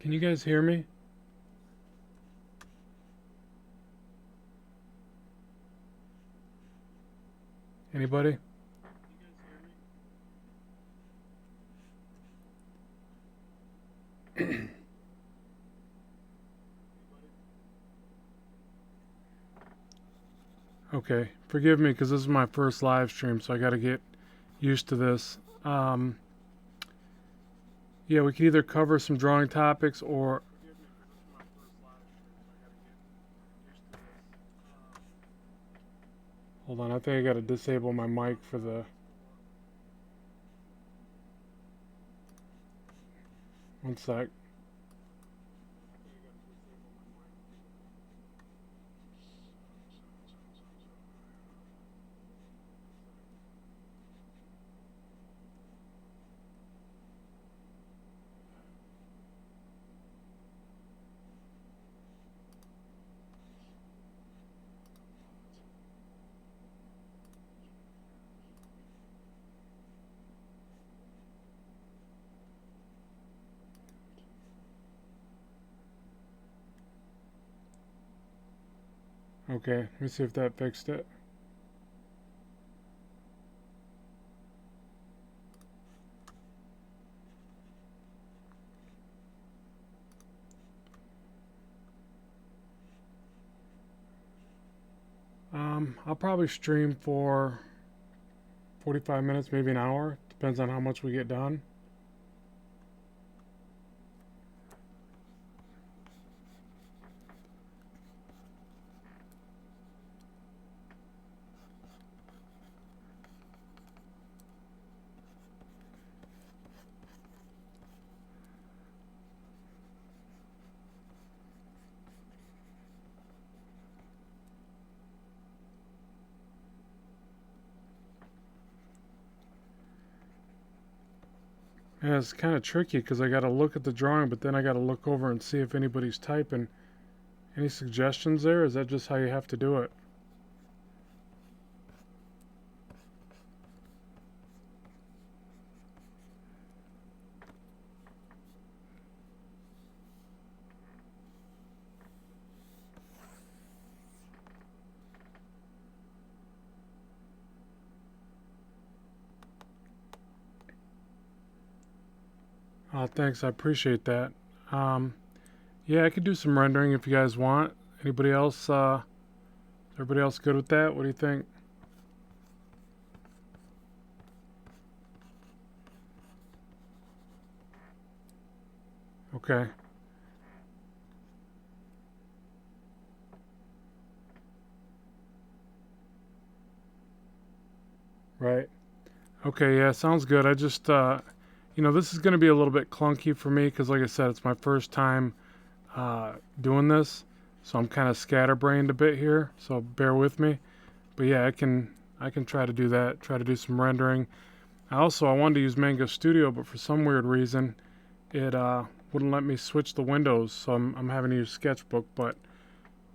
Can you guys hear me? Anybody? Okay, forgive me because this is my first live stream, so I got to get used to this. Yeah, we could either cover some drawing topics or. Hold on, I think I got to disable my mic for the. One sec. Okay, let me see if that fixed it. I'll probably stream for 45 minutes, maybe an hour. Depends on how much we get done. Yeah, it's kind of tricky because I got to look at the drawing, but then I got to look over and see if anybody's typing. Any suggestions there? Is that just how you have to do it? Thanks, I appreciate that. Um, yeah, I could do some rendering if you guys want. Anybody else? Everybody else good with that? What do you think? Okay. Right. Okay, yeah, sounds good. I just, this is going to be a little bit clunky for me because, like I said, it's my first time doing this, so I'm kind of scatterbrained a bit here. So bear with me. But yeah, I can try to do that. Try to do some rendering. I wanted to use Mango Studio, but for some weird reason, it wouldn't let me switch the windows, so I'm having to use Sketchbook. But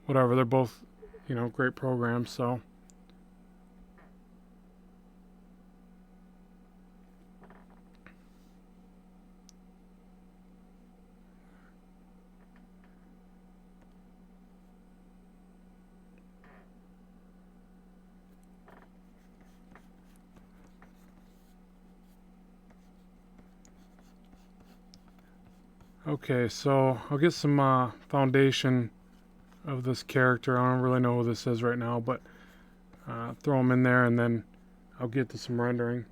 whatever, they're both, great programs. So. Okay, so I'll get some foundation of this character. I don't really know who this is right now, but throw them in there and then I'll get to some rendering.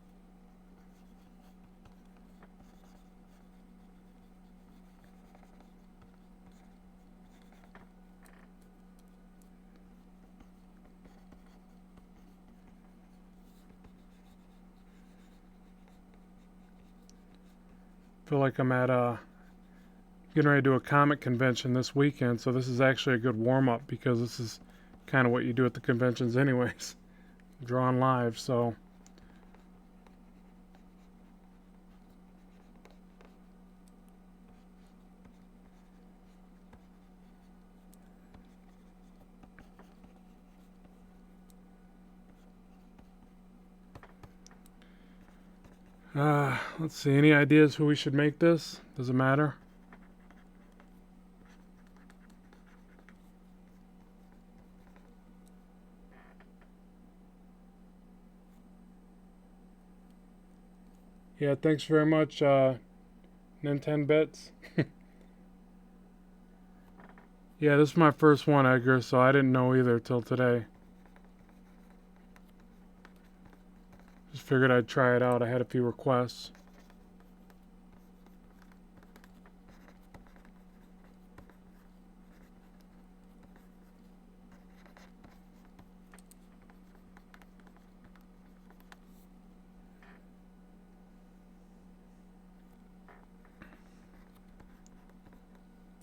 Feel like I'm at getting ready to do a comic convention this weekend, so this is actually a good warm-up because this is kind of what you do at the conventions anyways. Drawing live, so. Let's see, any ideas who we should make this? Does it matter? Yeah, thanks very much, Nintendo Bits. Yeah, this is my first one, Edgar, so I didn't know either till today. Just figured I'd try it out. I had a few requests.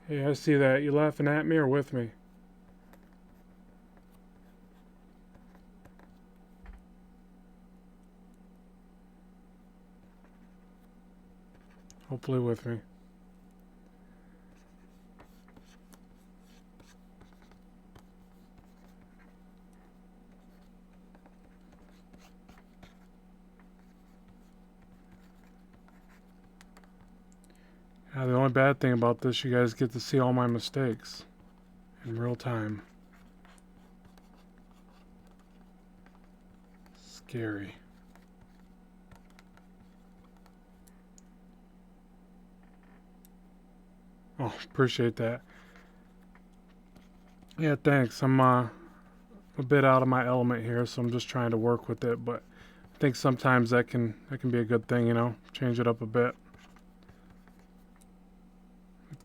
Hey, I see that. You laughing at me or with me? Hopefully with me. The only bad thing about this, you guys get to see all my mistakes in real time. Scary. Oh, appreciate that. Yeah, thanks. I'm a bit out of my element here, so I'm just trying to work with it, but I think sometimes that can be a good thing, you know? Change it up a bit.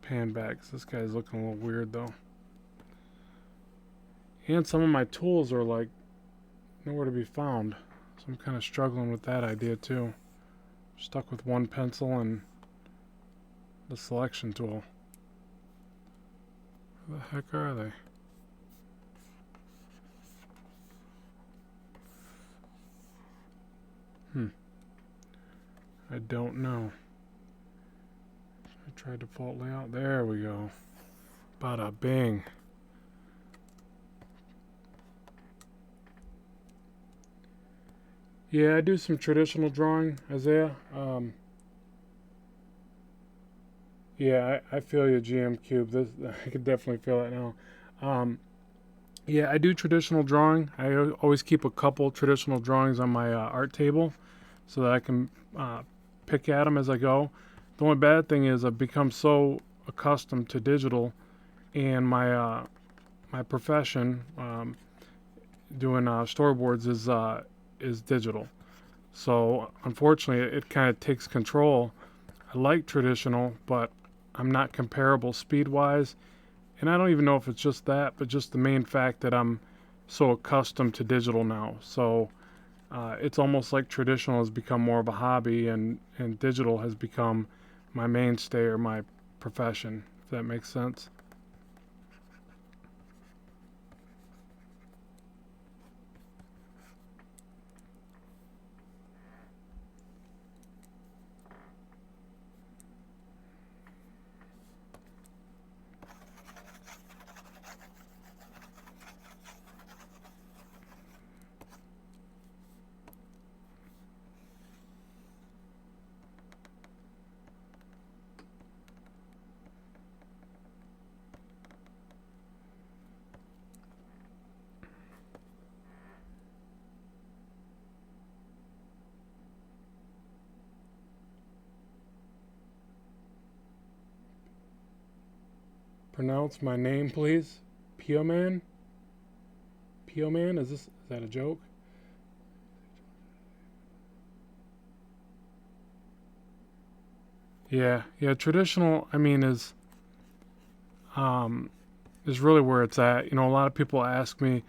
Pan back, 'cause this guy's looking a little weird though. And some of my tools are like nowhere to be found. So I'm kind of struggling with that idea too. Stuck with one pencil and the selection tool. Where the heck are they? I don't know. I tried default layout. There we go. Bada bing. Yeah, I do some traditional drawing, Isaiah. Yeah, I feel you, GM Cube. This I could definitely feel that now. Um, yeah, I do traditional drawing. I always keep a couple traditional drawings on my art table so that I can pick at them as I go. The only bad thing is I've become so accustomed to digital, and my profession, doing storyboards, is digital. So unfortunately, it kind of takes control. I like traditional, but I'm not comparable speed wise. And I don't even know if it's just that, but just the main fact that I'm so accustomed to digital now. So it's almost like traditional has become more of a hobby, and digital has become my mainstay or my profession, if that makes sense. Pronounce my name, please. Pio Man? Pio Man? Is that a joke? Yeah, yeah. Traditional, I mean, um, is really where it's at. You know, a lot of people ask me,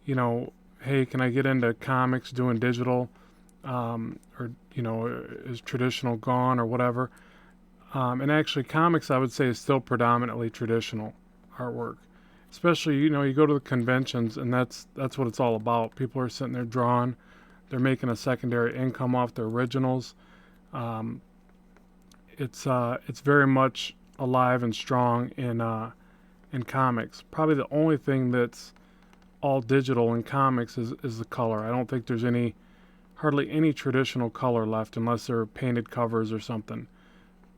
you know, hey, can I get into comics doing digital? Or is traditional gone or whatever? And actually, comics I would say is still predominantly traditional artwork. Especially, you go to the conventions, and that's what it's all about. People are sitting there drawing, they're making a secondary income off their originals. Um, it's very much alive and strong in comics. Probably the only thing that's all digital in comics is the color. I don't think there's hardly any traditional color left unless they're painted covers or something.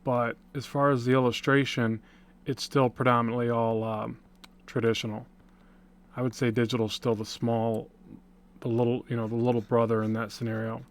But as far as the illustration, it's still predominantly all traditional. I would say digital is still the little brother in that scenario.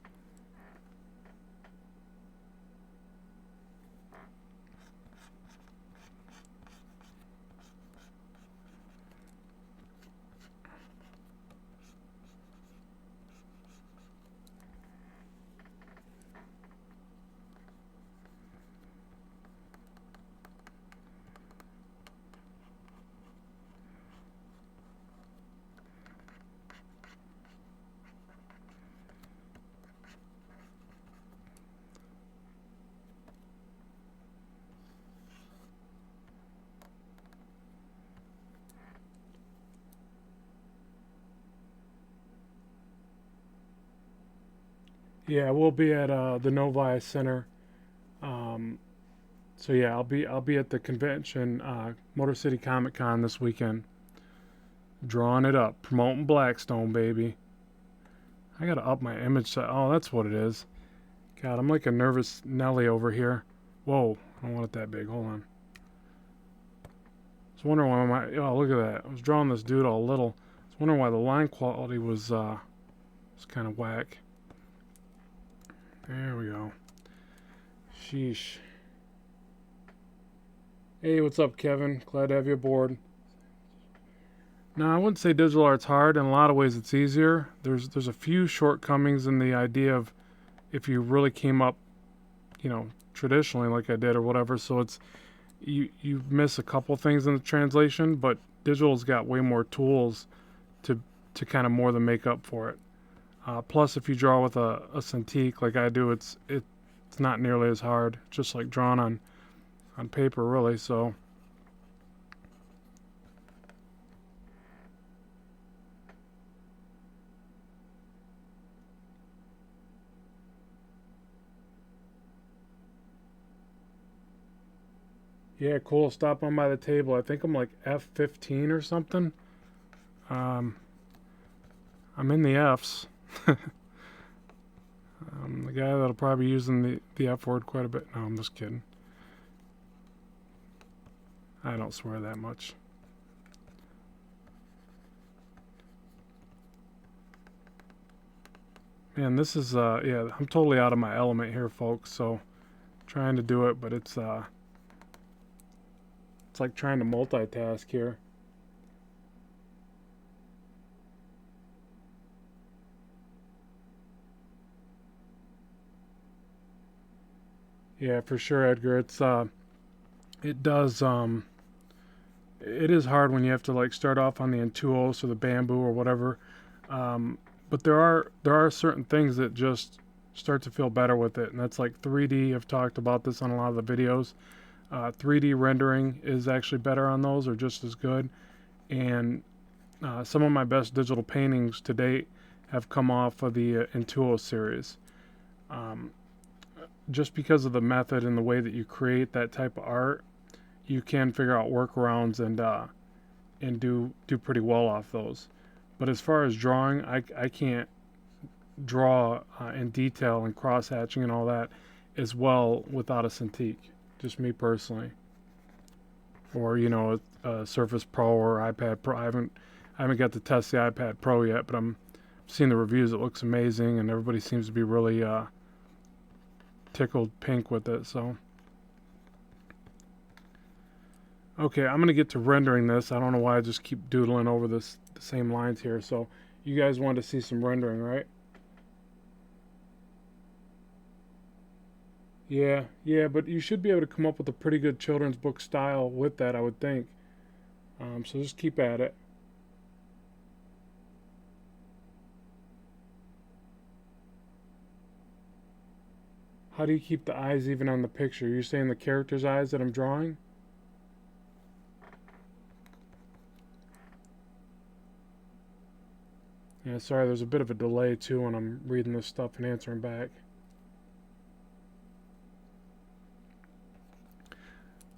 Yeah, we'll be at the Novi Center. Um, so yeah, I'll be at the convention, Motor City Comic Con this weekend, drawing it up, promoting Blackstone, baby. I gotta up my image set. Oh, that's what it is. God, I'm like a nervous Nelly over here. Whoa, I don't want it that big. Hold on. I was wondering why my. Oh, look at that. I was drawing this dude all little. I was wondering why the line quality was kind of whack. There we go. Sheesh. Hey, what's up, Kevin? Glad to have you aboard. No, I wouldn't say digital art's hard. In a lot of ways, it's easier. There's a few shortcomings in the idea of if you really came up, traditionally like I did or whatever. So it's you miss a couple things in the translation, but digital's got way more tools to to kind of more than make up for it. Plus, if you draw with a Cintiq like I do, it's not nearly as hard. Just like drawing on paper, really. So yeah, cool. Stop on by the table. I think I'm like F15 or something. Um, I'm in the Fs. The guy that'll probably be using the F word quite a bit. No, I'm just kidding. I don't swear that much. Man, this is yeah, I'm totally out of my element here, folks. So trying to do it, but it's like trying to multitask here. Yeah, for sure, Edgar. It does it is hard when you have to like start off on the Intuos or the Bamboo or whatever. But there are certain things that just start to feel better with it, and that's like 3D. I've talked about this on a lot of the videos. 3D rendering is actually better on those, or just as good. And some of my best digital paintings to date have come off of the Intuo series. Um, just because of the method and the way that you create that type of art, you can figure out workarounds and do pretty well off those. But as far as drawing, I can't draw in detail and cross hatching and all that as well without a Cintiq. Just me personally, or a Surface Pro or iPad Pro. I haven't got to test the iPad Pro yet, but I'm seeing the reviews. It looks amazing, and everybody seems to be really tickled pink with it. So okay, I'm gonna get to rendering this. I don't know why I just keep doodling over the same lines here. So you guys wanted to see some rendering, right? Yeah, yeah, but you should be able to come up with a pretty good children's book style with that, I would think. So just keep at it. How do you keep the eyes even on the picture? You're saying the character's eyes that I'm drawing? Yeah, sorry, there's a bit of a delay too when I'm reading this stuff and answering back.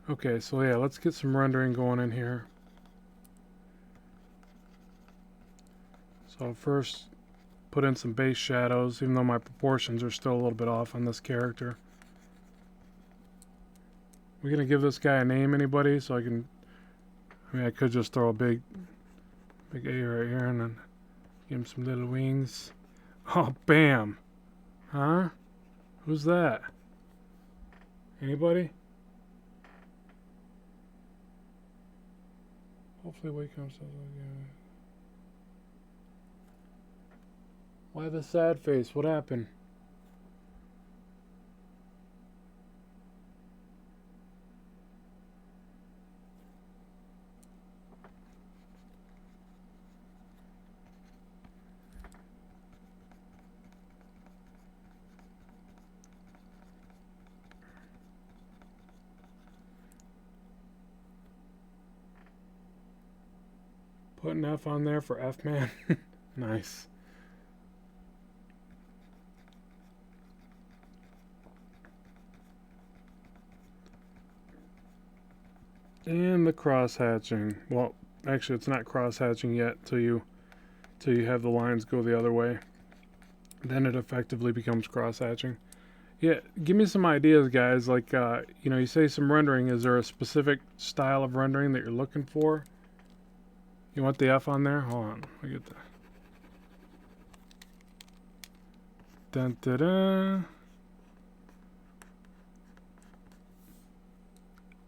Okay, so yeah, let's get some rendering going in here. So first, put in some base shadows, even though my proportions are still a little bit off on this character. We gonna give this guy a name, anybody? So I could just throw a big A right here and then give him some little wings. Oh, bam! Huh? Who's that? Anybody? Hopefully, wake comes. Why the sad face? What happened? Put an F on there for F man. Nice. And the cross hatching. Well, actually, it's not cross hatching yet till you have the lines go the other way. Then it effectively becomes cross hatching. Yeah, give me some ideas, guys. Like, you say some rendering. Is there a specific style of rendering that you're looking for? You want the F on there? Hold on, I get that. Dun, dun, dun.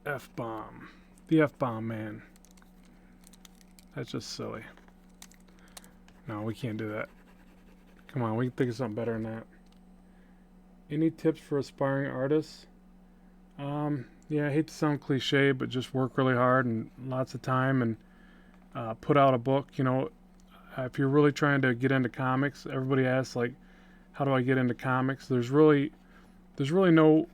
F-bomb. The F-bomb, man. That's just silly. No, we can't do that. Come on, we can think of something better than that. Any tips for aspiring artists? Yeah, I hate to sound cliche, but just work really hard and lots of time and put out a book. If you're really trying to get into comics, everybody asks like, how do I get into comics? There's really no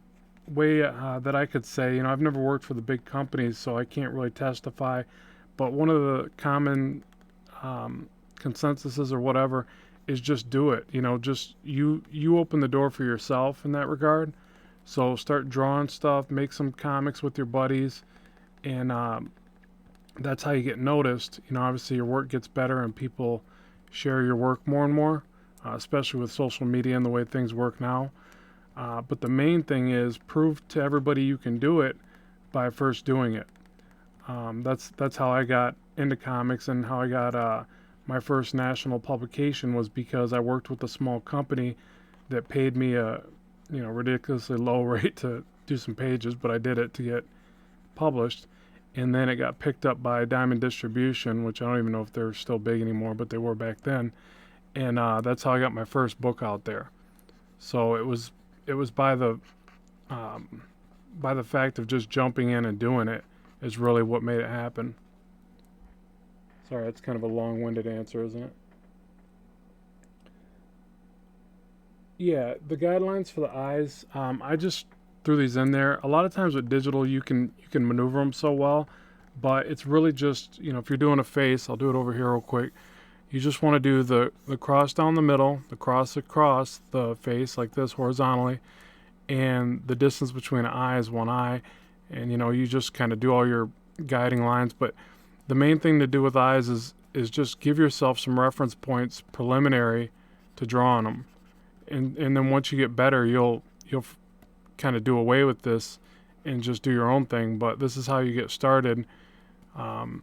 way that I could say. I've never worked for the big companies, so I can't really testify. But one of the common consensuses or whatever is just do it. Just you open the door for yourself in that regard. So start drawing stuff, make some comics with your buddies, and that's how you get noticed. Obviously your work gets better and people share your work more and more, especially with social media and the way things work now. But the main thing is prove to everybody you can do it by first doing it. That's how I got into comics and how I got my first national publication was because I worked with a small company that paid me a ridiculously low rate to do some pages, but I did it to get published. And then it got picked up by Diamond Distribution, which I don't even know if they're still big anymore, but they were back then. And that's how I got my first book out there. So it was by the fact of just jumping in and doing it is really what made it happen. Sorry, that's kind of a long-winded answer, isn't it? Yeah, the guidelines for the eyes. I just threw these in there. A lot of times with digital, you can maneuver them so well, but it's really just if you're doing a face, I'll do it over here real quick. You just want to do the cross down the middle, the cross across the face like this horizontally, and the distance between an eye is one eye, and you just kind of do all your guiding lines. But the main thing to do with eyes is just give yourself some reference points preliminary to draw on them, and then once you get better, you'll kind of do away with this and just do your own thing. But this is how you get started, and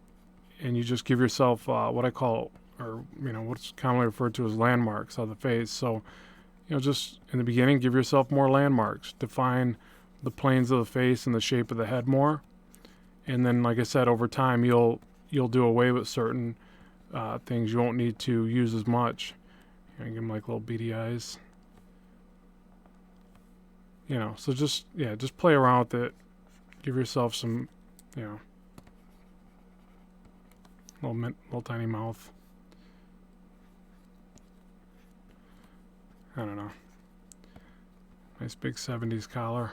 you just give yourself what I call, or what's commonly referred to as landmarks of the face. So just in the beginning, give yourself more landmarks, define the planes of the face and the shape of the head more, and then like I said, over time you'll do away with certain things you won't need to use as much. Give them like little beady eyes. So just play around with it. Give yourself some, little tiny mouth. I don't know. Nice big 70s collar.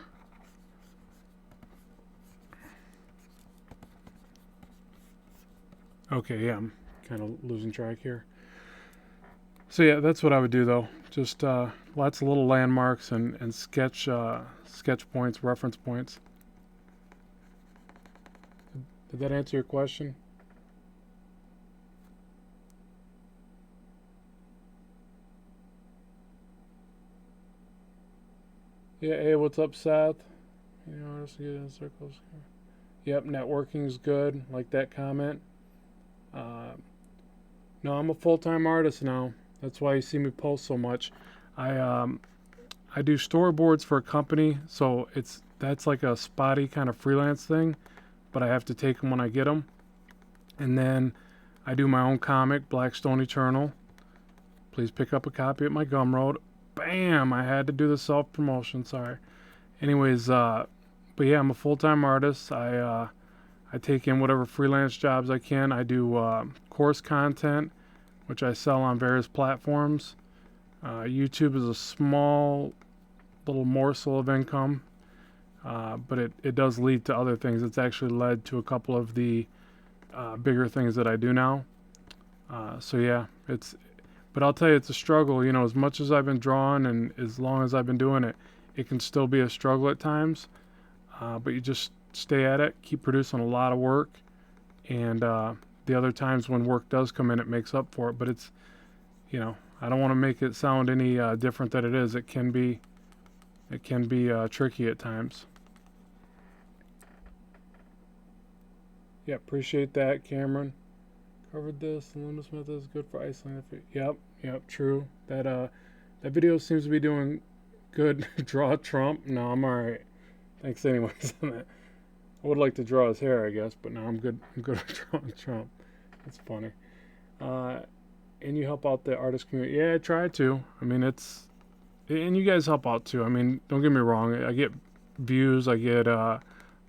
Okay, yeah, I'm kind of losing track here. So yeah, that's what I would do though. Just lots of little landmarks and sketch points, reference points. Did that answer your question? Yeah, hey, what's up, Seth? Just get in circles. Yep, networking is good. Like that comment. Uh, no, I'm a full-time artist now. That's why you see me post so much. I do storyboards for a company, so that's like a spotty kind of freelance thing, but I have to take them when I get them. And then I do my own comic, Blackstone Eternal. Please pick up a copy at my Gumroad. Bam! I had to do the self-promotion. Sorry. Anyways, but yeah, I'm a full-time artist. I take in whatever freelance jobs I can. I do course content, which I sell on various platforms. YouTube is a small little morsel of income, but it does lead to other things. It's actually led to a couple of the bigger things that I do now. So yeah, but I'll tell you, it's a struggle. As much as I've been drawing and as long as I've been doing it, it can still be a struggle at times. But you just stay at it, keep producing a lot of work, and the other times when work does come in, it makes up for it. But it's, you know, I don't want to make it sound any different than it is. It can be tricky at times. Yeah, appreciate that, Cameron. Covered this. The Linus method is good for isolating. Yep, true. That video seems to be doing good. Draw Trump. No, I'm all right. Thanks, anyways. I would like to draw his hair, I guess, but no, I'm good. I'm good at drawing Trump. That's funny. And you help out the artist community. Yeah, I try to. I mean, and you guys help out too. I mean, don't get me wrong. I get views, I get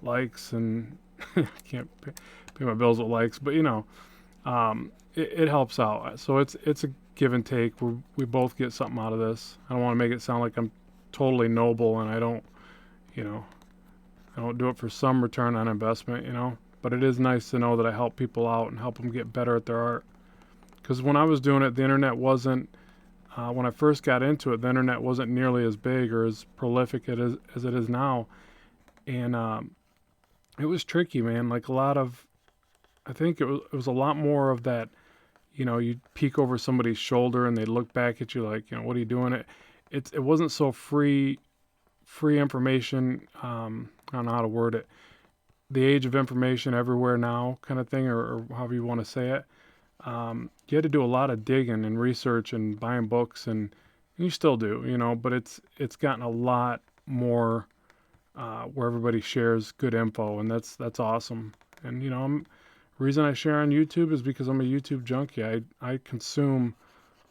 likes, and I can't pay my bills with likes, but you know, it helps out. So it's a give and take. We both get something out of this. I don't want to make it sound like I'm totally noble and I don't do it for some return on investment, you know. But it is nice to know that I help people out and help them get better at their art. Because when I was doing it, the internet wasn't. When I first got into it, the internet wasn't nearly as big or as prolific as it is now, and it was tricky, man. Like I think it was a lot more of that. You know, you'd peek over somebody's shoulder and they'd look back at you like, you know, what are you doing? It wasn't so free information. I don't know how to word it. The age of information everywhere now, kind of thing, or however you want to say it. You had to do a lot of digging and research and buying books, and you still do, you know. But it's gotten a lot more where everybody shares good info, and that's awesome. And you know, the reason I share on YouTube is because I'm a YouTube junkie. I consume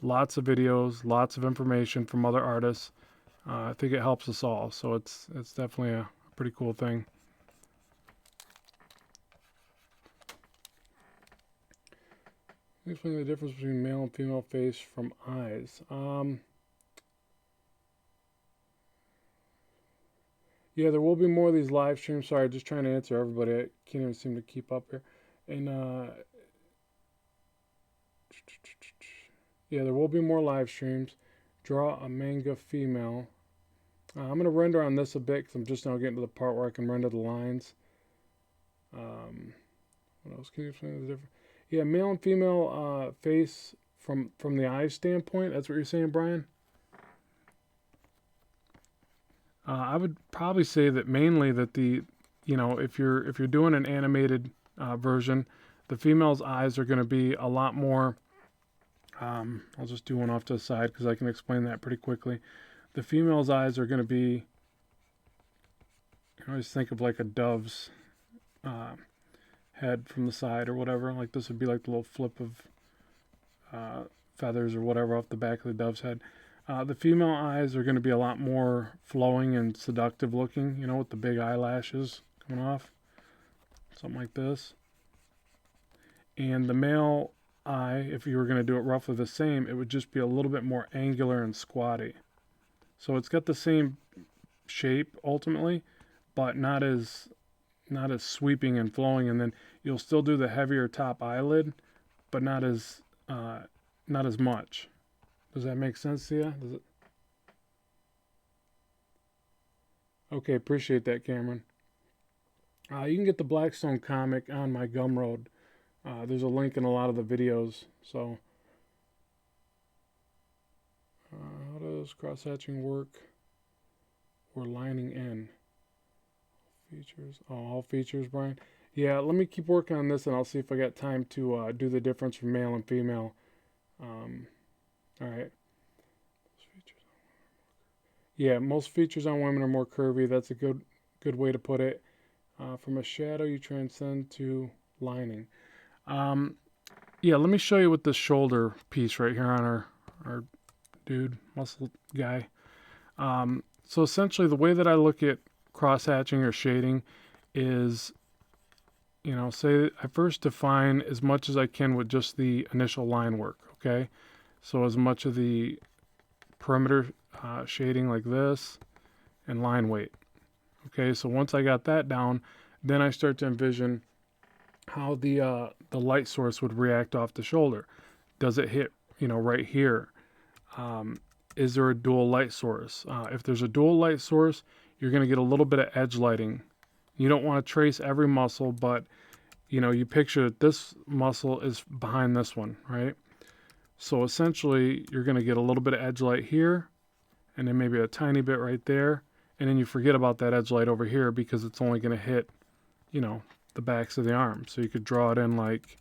lots of videos, lots of information from other artists. I think it helps us all, so it's definitely a pretty cool thing. Explain the difference between male and female face from eyes. Yeah, there will be more of these live streams. Sorry, just trying to answer everybody. I can't even seem to keep up here. And yeah, there will be more live streams. Draw a manga female. I'm going to render on this a bit because I'm just now getting to the part where I can render the lines. What else can you explain the difference? Yeah, male and female face from the eye standpoint. That's what you're saying, Brian? I would probably say that mainly that if you're doing an animated version, the female's eyes are going to be a lot more. I'll just do one off to the side because I can explain that pretty quickly. The female's eyes are going to be. I always think of like a dove's head from the side or whatever. Like this would be like the little flip of feathers or whatever off the back of the dove's head. The female eyes are going to be a lot more flowing and seductive looking, you know, with the big eyelashes coming off. Something like this. And the male eye, if you were going to do it roughly the same, it would just be a little bit more angular and squatty. So it's got the same shape ultimately, but not as sweeping and flowing. And then you'll still do the heavier top eyelid, but not as much. Does that make sense to you? Does it? Okay, appreciate that, Cameron. You can get the Blackstone comic on my Gumroad. There's a link in a lot of the videos. So, how does cross-hatching work or lining in? Features. Oh, all features, Brian. Yeah, let me keep working on this, and I'll see if I got time to do the difference from male and female. All right. Yeah, most features on women are more curvy. That's a good way to put it. From a shadow, you transcend to lining. Yeah, let me show you with this shoulder piece right here on our dude, muscle guy. So essentially, the way that I look at cross-hatching or shading is, you know, say I first define as much as I can with just the initial line work, okay? So as much of the perimeter shading like this and line weight. Okay, so once I got that down, then I start to envision how the light source would react off the shoulder. Does it hit, you know, right here? Is there a dual light source? If there's a dual light source, you're going to get a little bit of edge lighting You don't want to trace every muscle, but you know, you picture that this muscle is behind this one, right? So essentially, you're going to get a little bit of edge light here, and then maybe a tiny bit right there, and then you forget about that edge light over here because it's only going to hit, you know, the backs of the arms. So you could draw it in like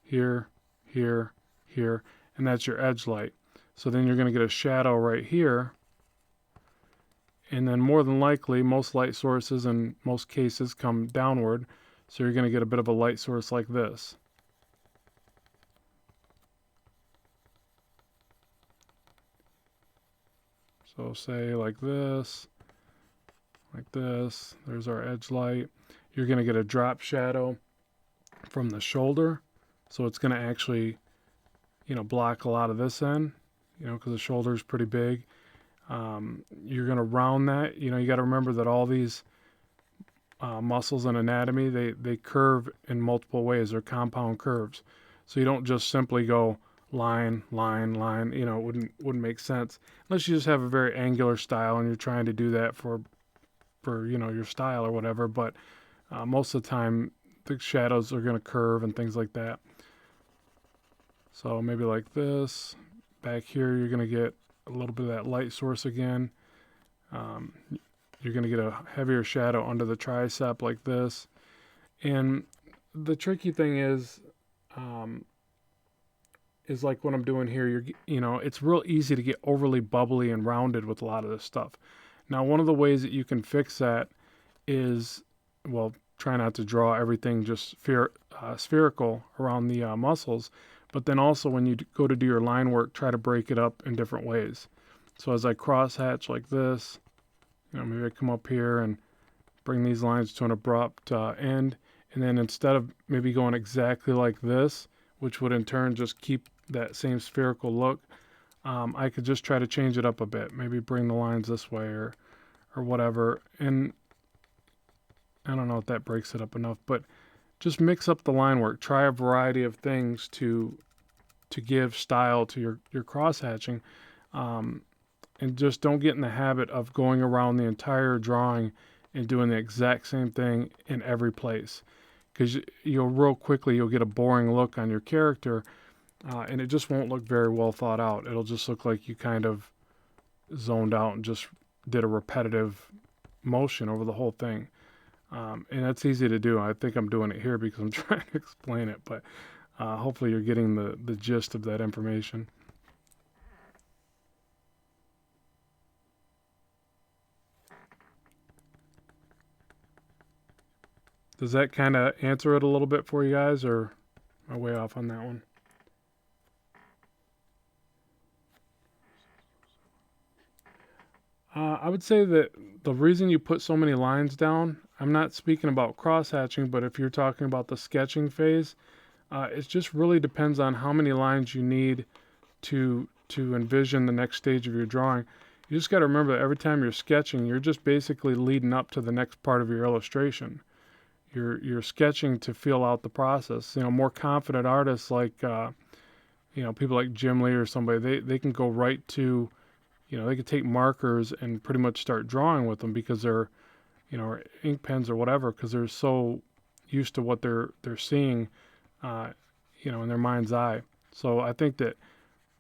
here, here, here, and that's your edge light. So then you're going to get a shadow right here, and then more than likely, most light sources in most cases come downward, so you're going to get a bit of a light source like this. So say like this, there's our edge light. You're going to get a drop shadow from the shoulder, so it's going to actually, you know, block a lot of this end, you know, because the shoulder is pretty big. You're going to round that. You know, you got to remember that all these muscles and anatomy, they curve in multiple ways. They're compound curves. So you don't just simply go line, line, line. You know, it wouldn't make sense unless you just have a very angular style and you're trying to do that for you know, your style or whatever. But most of the time, the shadows are going to curve and things like that. So maybe like this. Back here, you're going to get a little bit of that light source again. You're going to get a heavier shadow under the tricep like this. And the tricky thing is like what I'm doing here. You know, it's real easy to get overly bubbly and rounded with a lot of this stuff. Now, one of the ways that you can fix that is, well, try not to draw everything just spherical around the muscles, but then also when you go to do your line work, try to break it up in different ways. So as I cross hatch like this, you know, maybe I come up here and bring these lines to an abrupt end, and then instead of maybe going exactly like this, which would in turn just keep that same spherical look, I could just try to change it up a bit. Maybe bring the lines this way or whatever. And I don't know if that breaks it up enough, but just mix up the line work. Try a variety of things to give style to your cross hatching, and just don't get in the habit of going around the entire drawing and doing the exact same thing in every place, because you'll get a boring look on your character, and it just won't look very well thought out. It'll just look like you kind of zoned out and just did a repetitive motion over the whole thing. And that's easy to do. I think I'm doing it here because I'm trying to explain it, but hopefully you're getting the gist of that information. Does that kind of answer it a little bit for you guys, or am I way off on that one? I would say that the reason you put so many lines down, I'm not speaking about cross hatching, but if you're talking about the sketching phase, it just really depends on how many lines you need to envision the next stage of your drawing. You just got to remember that every time you're sketching, you're just basically leading up to the next part of your illustration. You're sketching to feel out the process. You know, more confident artists like you know, people like Jim Lee or somebody, they can go right to, you know, they could take markers and pretty much start drawing with them because they're, you know, or ink pens or whatever, because they're so used to what they're seeing, you know, in their mind's eye. So I think that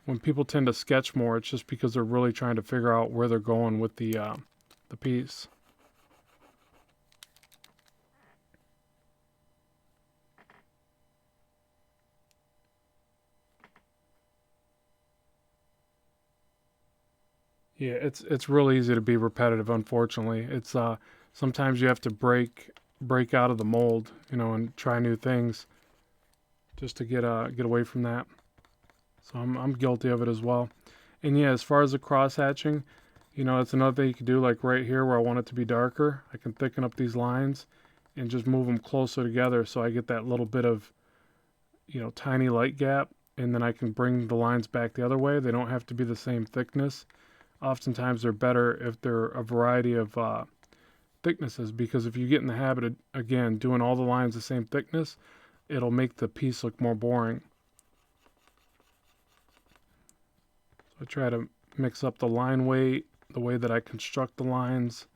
when people tend to sketch more, it's just because they're really trying to figure out where they're going with the piece. Yeah, it's real easy to be repetitive. Unfortunately, it's sometimes you have to break out of the mold, you know, and try new things just to get away from that. So I'm guilty of it as well. And yeah, as far as the cross hatching, you know, it's another thing you can do. Like right here where I want it to be darker, I can thicken up these lines and just move them closer together so I get that little bit of, you know, tiny light gap, and then I can bring the lines back the other way. They don't have to be the same thickness. Oftentimes they're better if they're a variety of thicknesses, because if you get in the habit of, again, doing all the lines the same thickness, it'll make the piece look more boring. So I try to mix up the line weight, the way that I construct the lines,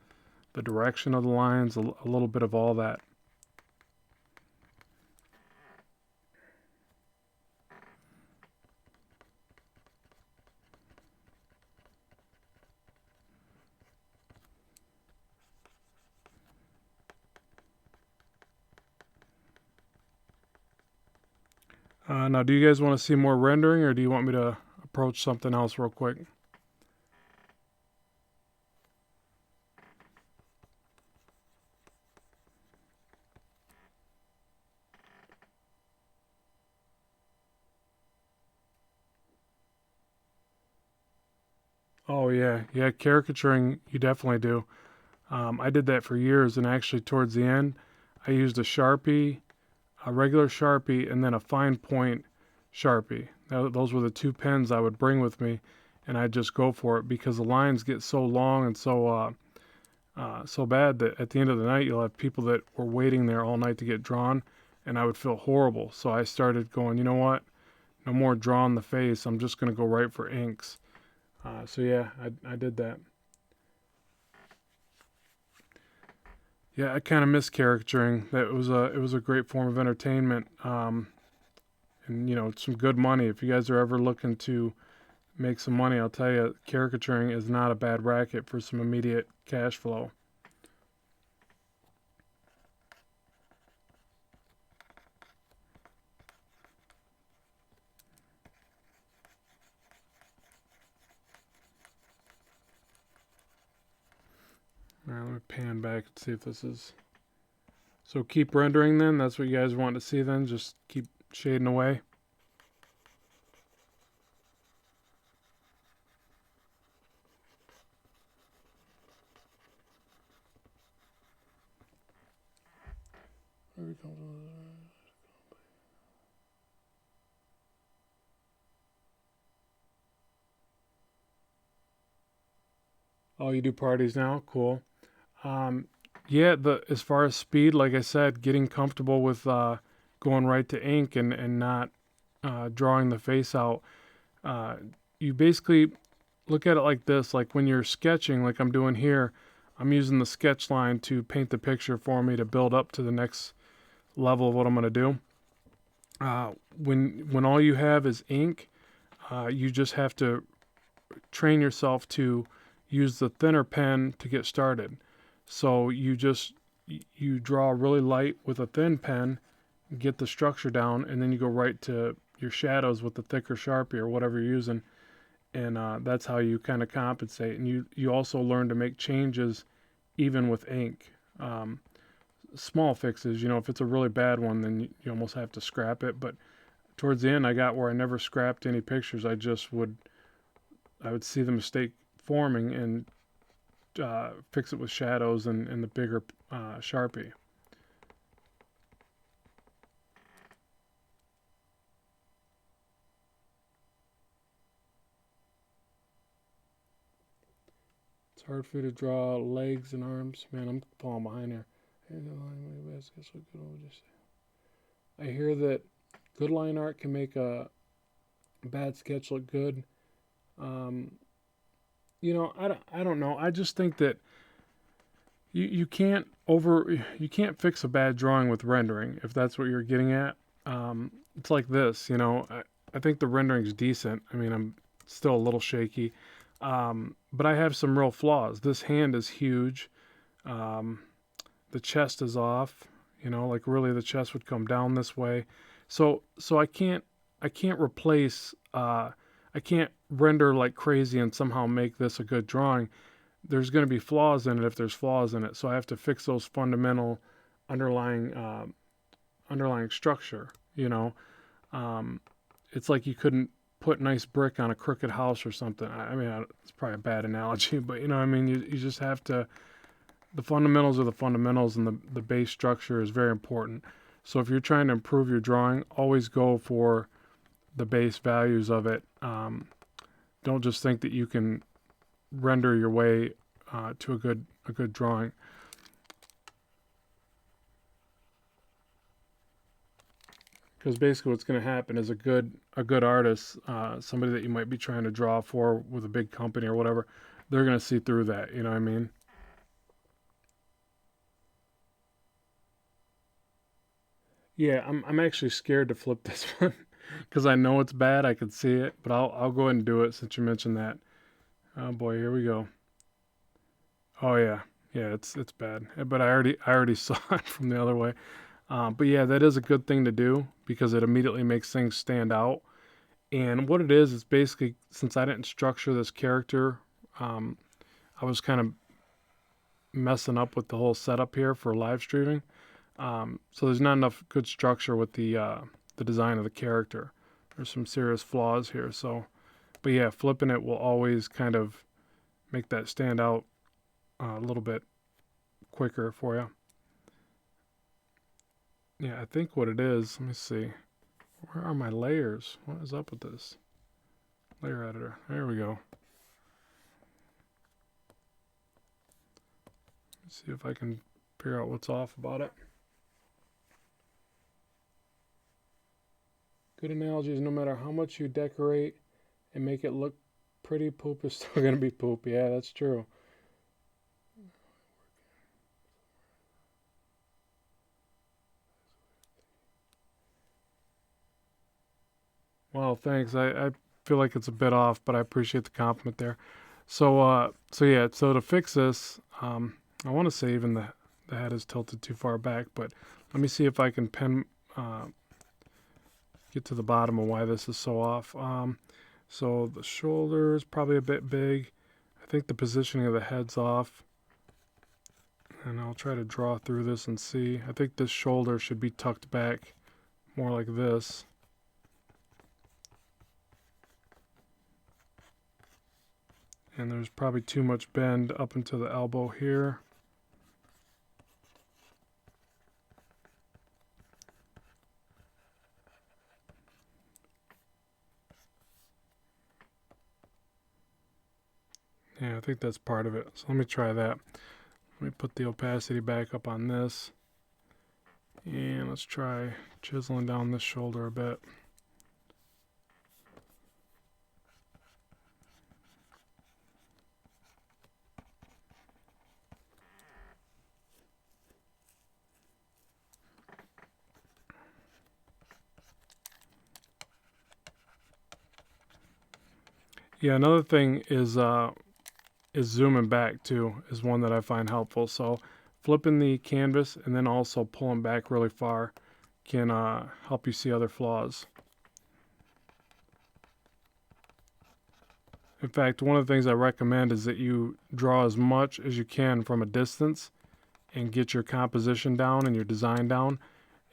the direction of the lines, a little bit of all that. Now, do you guys want to see more rendering, or do you want me to approach something else real quick? Oh yeah, yeah, caricaturing, you definitely do. I did that for years, and actually towards the end, I used a Sharpie, a regular Sharpie, and then a fine point Sharpie. Those were the two pens I would bring with me, and I'd just go for it because the lines get so long and so bad that at the end of the night, you'll have people that were waiting there all night to get drawn, and I would feel horrible. So I started going, you know what? No more drawing the face. I'm just going to go right for inks. So yeah, I did that. Yeah, I kind of miss caricaturing. That was a great form of entertainment, and some good money. If you guys are ever looking to make some money, I'll tell you, caricaturing is not a bad racket for some immediate cash flow. All right, let me pan back and see if this is. So keep rendering then. That's what you guys want to see then. Just keep shading away. Oh, you do parties now? Cool. Um, yeah, the as far as speed, like I said, getting comfortable with going right to ink and not drawing the face out. Uh, you basically look at it like this: like when you're sketching, like I'm doing here, I'm using the sketch line to paint the picture for me to build up to the next level of what I'm going to do. When all you have is ink, you just have to train yourself to use the thinner pen to get started. So you draw really light with a thin pen, get the structure down, and then you go right to your shadows with the thicker Sharpie or whatever you're using, and that's how you kind of compensate. And you also learn to make changes even with ink. Small fixes, if it's a really bad one, then you almost have to scrap it. But towards the end, I got where I never scrapped any pictures. I would see the mistake forming and fix it with shadows and the bigger Sharpie. It's hard for you to draw legs and arms. Man, I'm falling behind here. I hear that good line art can make a bad sketch look good. Um, I don't know. I just think that you can't fix a bad drawing with rendering if that's what you're getting at. It's like this, I think the rendering's decent. I mean, I'm still a little shaky, but I have some real flaws. This hand is huge. Um, the chest is off. Like really the chest would come down this way. So I can't replace. I can't render like crazy and somehow make this a good drawing. There's going to be flaws in it if there's flaws in it. So I have to fix those fundamental underlying underlying structure. Um, it's like you couldn't put nice brick on a crooked house or something. I mean, it's probably a bad analogy, but you know what I mean? You just have to, the fundamentals are the fundamentals, and the base structure is very important. So if you're trying to improve your drawing, always go for the base values of it. Don't just think that you can render your way to a good drawing. Because basically what's going to happen is a good artist, somebody that you might be trying to draw for with a big company or whatever, they're going to see through that. You know what I mean? Yeah, I'm actually scared to flip this one because I know it's bad. I can see it, but I'll go ahead and do it since you mentioned that. Oh boy, here we go. Oh yeah, yeah, it's bad. But I already saw it from the other way. But yeah, that is a good thing to do because it immediately makes things stand out. And what it is basically since I didn't structure this character, um, I was kind of messing up with the whole setup here for live streaming. So there's not enough good structure with the design of the character. There's some serious flaws here. So, but yeah, flipping it will always kind of make that stand out a little bit quicker for you. Yeah, I think what it is. Let me see. Where are my layers? What is up with this layer editor? There we go. Let's see if I can figure out what's off about it. Good analogy is no matter how much you decorate and make it look pretty, poop is still gonna be poop. Yeah, that's true. Well, thanks. I feel like it's a bit off, but I appreciate the compliment there. So yeah, so to fix this, I want to say even the head is tilted too far back, but let me see if I can uh, get to the bottom of why this is so off. So the shoulder is probably a bit big. I think the positioning of the head's off, and I'll try to draw through this and see. I think this shoulder should be tucked back more like this. And there's probably too much bend up into the elbow here. Yeah, I think that's part of it. So let me try that. Let me put the opacity back up on this. And let's try chiseling down this shoulder a bit. Yeah, another thing is zooming back too is one that I find helpful. So flipping the canvas and then also pulling back really far can help you see other flaws. In fact, one of the things I recommend is that you draw as much as you can from a distance and get your composition down and your design down,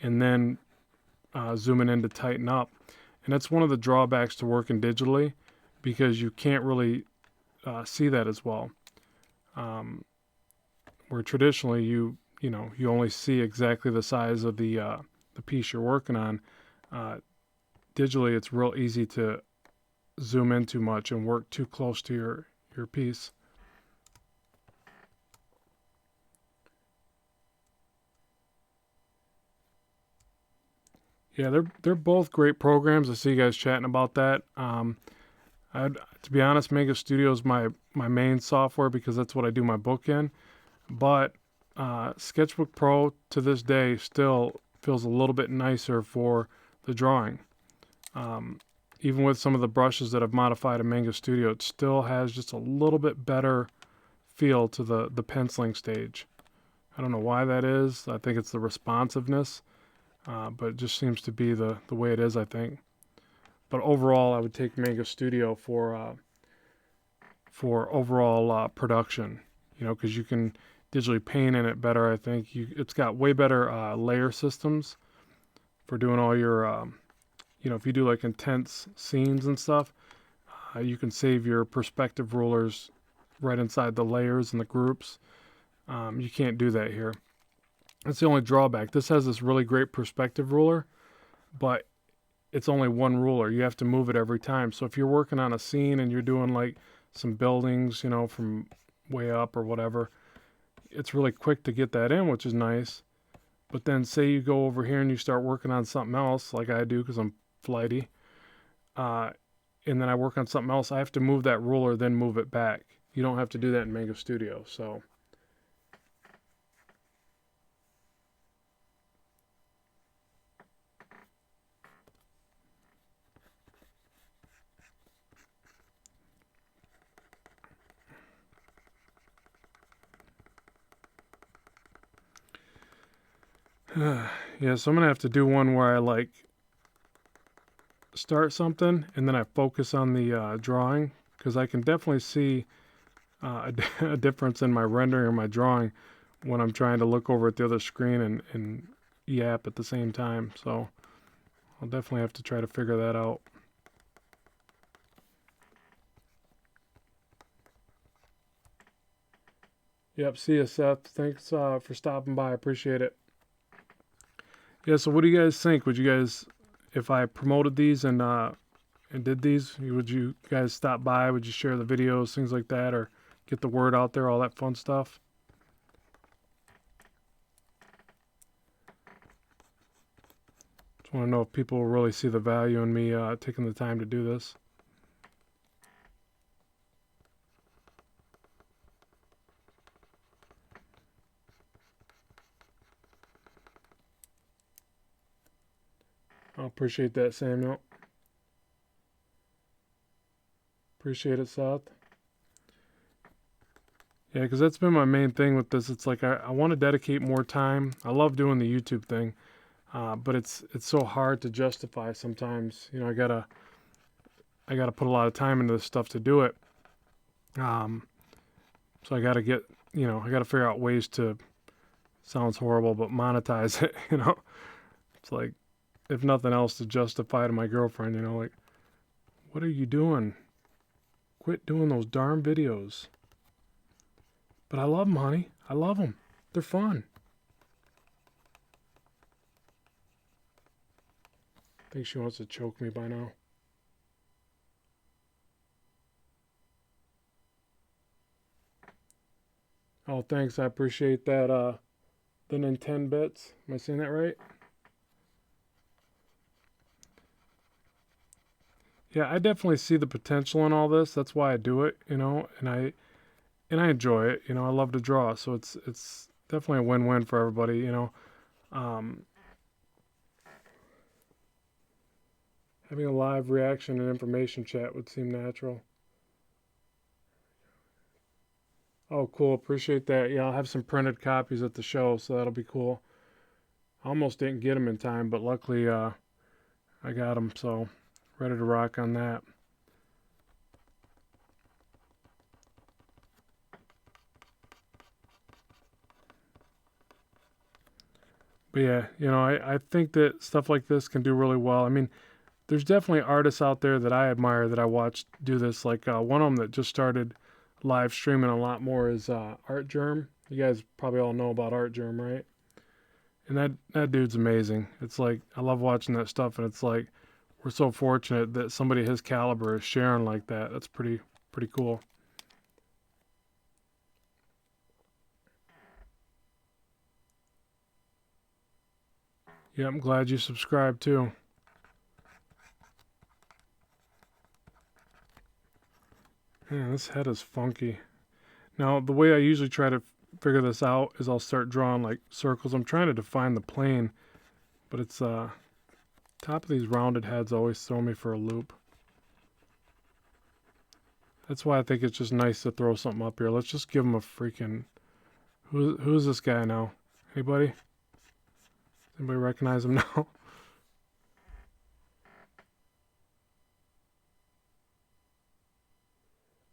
and then zooming in to tighten up. And that's one of the drawbacks to working digitally because you can't really see that as well. Where traditionally you only see exactly the size of the piece you're working on. Uh, Digitally, it's real easy to zoom in too much and work too close to your piece. Yeah, they're both great programs. I see you guys chatting about that. To be honest, Mega Studio is my main software because that's what I do my book in. But Sketchbook Pro to this day still feels a little bit nicer for the drawing. Um, Even with some of the brushes that I've modified in Manga Studio, it still has just a little bit better feel to the penciling stage. I don't know why that is. I think it's the responsiveness, but it just seems to be the way it is, I think. But overall, I would take Manga Studio for overall production. You know, because you can digitally paint in it better. I think it's got way better layer systems for doing all your if you do like intense scenes and stuff, you can save your perspective rulers right inside the layers and the groups. You can't do that here. That's the only drawback. This has this really great perspective ruler, but it's only one ruler. You have to move it every time. So if you're working on a scene and you're doing like some buildings, from way up or whatever, it's really quick to get that in, which is nice. But then say you go over here and you start working on something else, like I do because I'm flighty, uh, and then I work on something else, I have to move that ruler, then move it back. You don't have to do that in Manga Studio. So Yeah, so I'm gonna have to do one where I like start something and then I focus on the drawing, because I can definitely see a difference in my rendering or my drawing when I'm trying to look over at the other screen and yap at the same time. So I'll definitely have to try to figure that out. Yep, see you, Seth. Thanks for stopping by. I appreciate it. Yeah, so what do you guys think? Would you guys, if I promoted these and did these, would you guys stop by? Would you share the videos, things like that, or get the word out there, all that fun stuff? Just want to know if people will really see the value in me taking the time to do this. I appreciate that, Samuel. Appreciate it, Seth. Yeah, because that's been my main thing with this. It's like I want to dedicate more time. I love doing the YouTube thing, but it's so hard to justify sometimes. You know, I gotta put a lot of time into this stuff to do it. Um, so I gotta get, I gotta figure out ways to, sounds horrible, but monetize it. It's like, if nothing else, to justify to my girlfriend. Like, what are you doing? Quit doing those darn videos. But I love them, honey. I love them. They're fun. I think she wants to choke me by now. Oh, thanks. I appreciate that. The Nintendo bits. Am I saying that right? Yeah, I definitely see the potential in all this. That's why I do it, and I enjoy it. I love to draw, so it's definitely a win-win for everybody. Um, Having a live reaction and information chat would seem natural. Oh, cool. Appreciate that. Yeah, I'll have some printed copies at the show, so that'll be cool. I almost didn't get them in time, but luckily I got them, so ready to rock on that. But yeah, I think that stuff like this can do really well. I mean, there's definitely artists out there that I admire that I watched do this. Like one of them that just started live streaming a lot more is Art Germ. You guys probably all know about Art Germ, right? And that dude's amazing. It's like I love watching that stuff, and it's like we're so fortunate that somebody his caliber is sharing like that. That's pretty cool. Yeah, I'm glad you subscribed too. Man, this head is funky. Now, the way I usually try to figure this out is I'll start drawing like circles. I'm trying to define the plane, but it's top of these rounded heads always throw me for a loop. That's why I think it's just nice to throw something up here. Let's just give him a freaking. Who's this guy now? Anybody? Anybody recognize him now?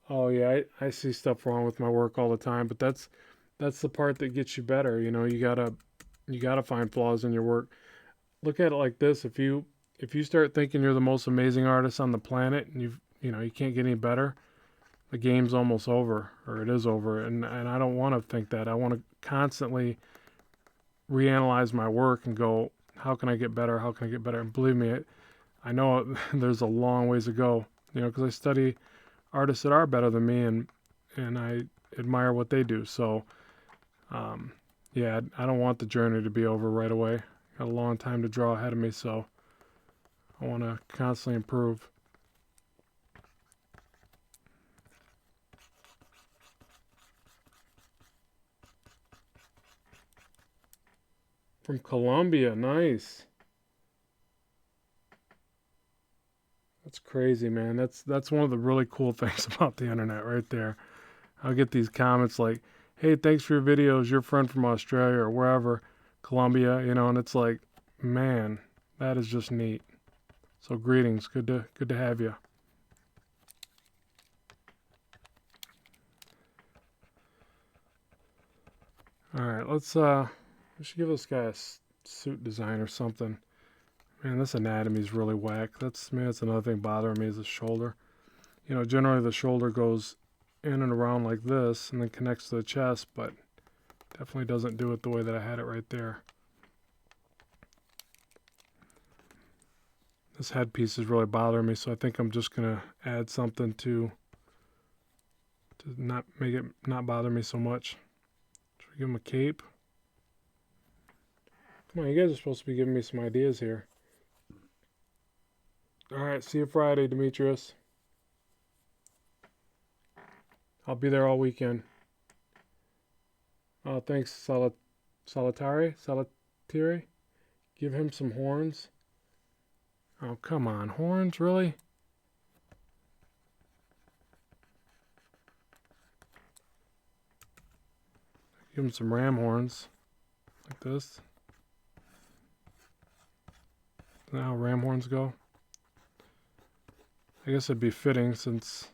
Oh yeah, I see stuff wrong with my work all the time, but that's the part that gets you better. You gotta find flaws in your work. Look at it like this: if you start thinking you're the most amazing artist on the planet, and you can't get any better, the game's almost over, or it is over. And I don't want to think that. I want to constantly reanalyze my work and go, how can I get better? How can I get better? And believe me, I know there's a long ways to go. Because I study artists that are better than me, and I admire what they do. So, um, yeah, I don't want the journey to be over right away. Got a long time to draw ahead of me, so I want to constantly improve. From Colombia, nice. That's crazy, man. That's one of the really cool things about the internet right there. I'll get these comments like, "Hey, thanks for your videos. Your friend from Australia or wherever Colombia, you know, and it's like, man, that is just neat. So greetings, good to have you. All right, we should give this guy a suit design or something. Man, this anatomy is really whack. That's another thing bothering me is the shoulder. You know, generally the shoulder goes in and around like this and then connects to the chest, but definitely doesn't do it the way that I had it right there. This headpiece is really bothering me, so I think I'm just gonna add something to not make it not bother me so much. Should we give him a cape? Come on, you guys are supposed to be giving me some ideas here. Alright, see you Friday, Demetrius. I'll be there all weekend. Oh, thanks, Solitari? Give him some horns. Oh, come on. Horns, really? Give him some ram horns. Like this. Isn't that how ram horns go? I guess it'd be fitting since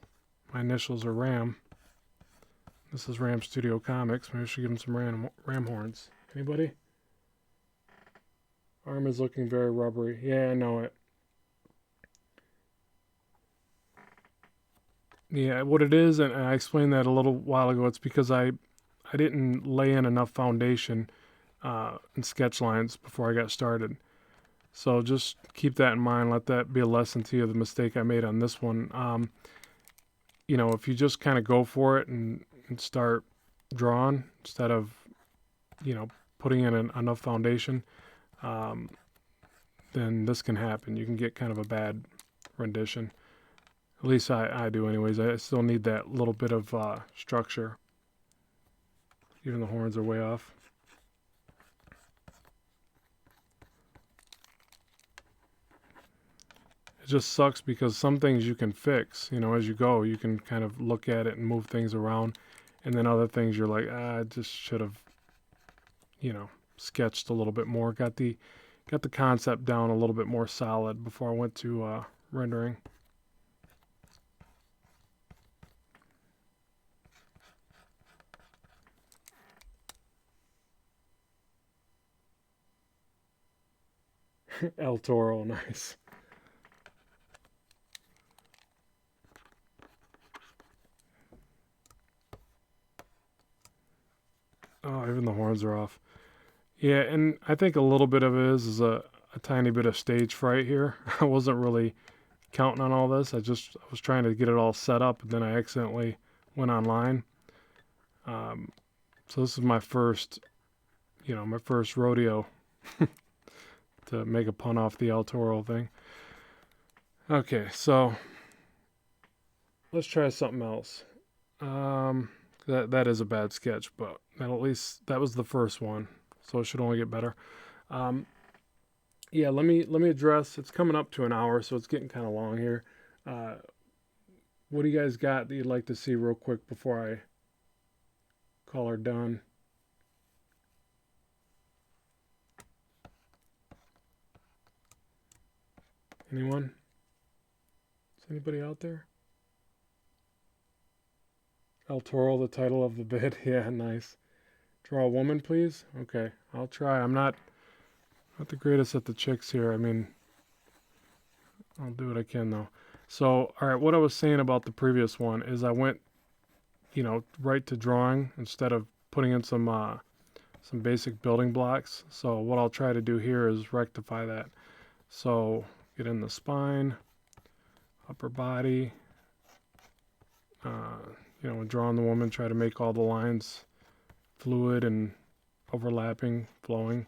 my initials are Ram. This is Ram Studio Comics. Maybe I should give him some ram horns. Anybody? Arm is looking very rubbery. Yeah, I know it. Yeah, what it is, and I explained that a little while ago, it's because I didn't lay in enough foundation and sketch lines before I got started. So just keep that in mind. Let that be a lesson to you, the mistake I made on this one. You know, if you just kind of go for it and start drawing instead of, you know, putting in enough foundation, then this can happen. You can get kind of a bad rendition. At least I do anyways. I still need that little bit of structure. Even the horns are way off. It just sucks because some things you can fix, you know, as you go. You can kind of look at it and move things around. And then other things you're like, I just should have, you know, sketched a little bit more. Got the concept down a little bit more solid before I went to rendering. El Toro, nice. Oh, even the horns are off. Yeah, and I think a little bit of it is a tiny bit of stage fright here. I wasn't really counting on all this. I was trying to get it all set up, and then I accidentally went online. So this is my first, you know, my first rodeo to make a pun off the El Toro thing. Okay, so let's try something else. That is a bad sketch, but at least that was the first one, so it should only get better. Yeah, let me address. It's coming up to an hour, so it's getting kind of long here. What do you guys got that you'd like to see real quick before I call her done? Anyone? Is anybody out there? El Toro, the title of the bid. Yeah, nice. Draw a woman, please. Okay, I'll try. I'm not the greatest at the chicks here. I mean, I'll do what I can though. So, all right, what I was saying about the previous one is I went, you know, right to drawing instead of putting in some basic building blocks. So what I'll try to do here is rectify that. So get in the spine, upper body. You know, when drawing the woman, try to make all the lines fluid and overlapping, flowing.